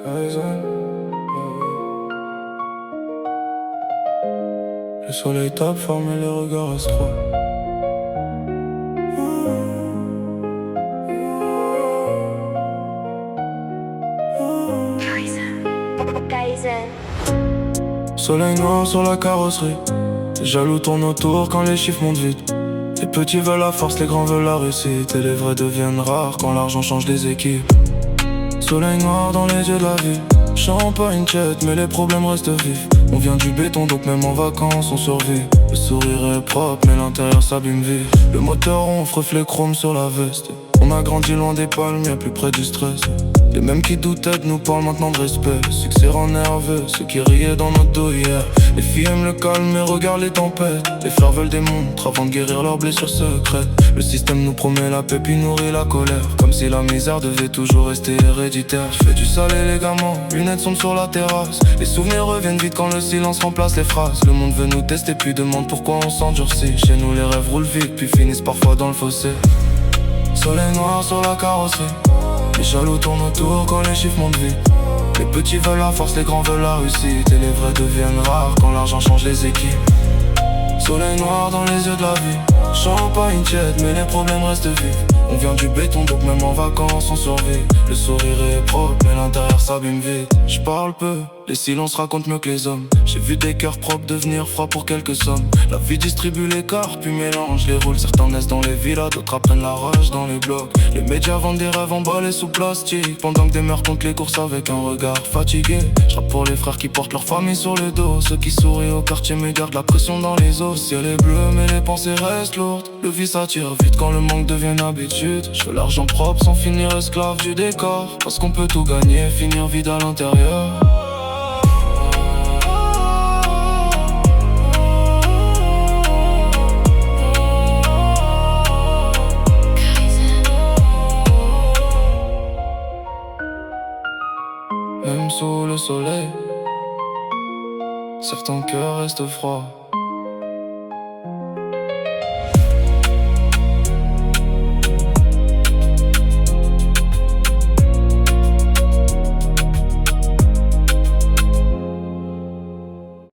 Kaizen. Le soleil tape fort mais les regards restent froids. Kaizen. Soleil noir sur la carrosserie. Les jaloux tournent autour quand les chiffres montent vite. Les petits veulent la force, les grands veulent la réussite. Et les vrais deviennent rares quand l'argent change les équipes. Soleil noir dans les yeux de la ville. Champagne jet mais les problèmes restent vifs. On vient du béton donc même en vacances on survit. Le sourire est propre mais l'intérieur s'abîme vite. Le moteur ronfle, reflet chrome sur la veste. On a grandi loin des palmiers, plus près du stress. Les mêmes qui doutaient de nous parlent maintenant de respect. Le succès rend nerveux, ceux qui riaient dans notre dos hier. Les filles aiment le calme mais regardent les tempêtes. Les frères veulent des montres avant de guérir leurs blessures secrètes. Le système nous promet la paix puis nourrit la colère. Comme si la misère devait toujours rester héréditaire. Je fais du sale élégamment, lunettes sombres sur la terrasse. Les souvenirs reviennent vite quand le silence remplace les phrases. Le monde veut nous tester puis demande pourquoi on s'endurcit. Chez nous les rêves roulent vite puis finissent parfois dans le fossé. Soleil noir sur la carrosserie. Les jaloux tournent autour quand les chiffres montent vite. Les petits veulent la force, les grands veulent la réussite. Et les vrais deviennent rares quand l'argent change les équipes. Soleil noir dans les yeux de la vie. Champagne jet mais les problèmes restent vifs. On vient du béton donc même en vacances on survit. Le sourire est propre mais l'intérieur s'abîme vite. Je parle peu, les silences racontent mieux que les hommes. J'ai vu des cœurs propres devenir froids pour quelques sommes. La vie distribue les cartes puis mélange les rôles. Certains naissent dans les villas, d'autres apprennent la rage dans les blocs. Les médias vendent des rêves emballés sous plastique, pendant que des mères comptent les courses avec un regard fatigué. Je rappe pour les frères qui portent leur famille sur le dos. Ceux qui sourient au quartier mais gardent la pression dans les os. Ciel est bleu mais les pensées restent lourdes. Le vice attire vite quand le manque devient une habitude. Je veux l'argent propre sans finir esclave du décor. Parce qu'on peut tout gagner, finir vide à l'intérieur. Même sous le soleil, certains cœurs restent froids.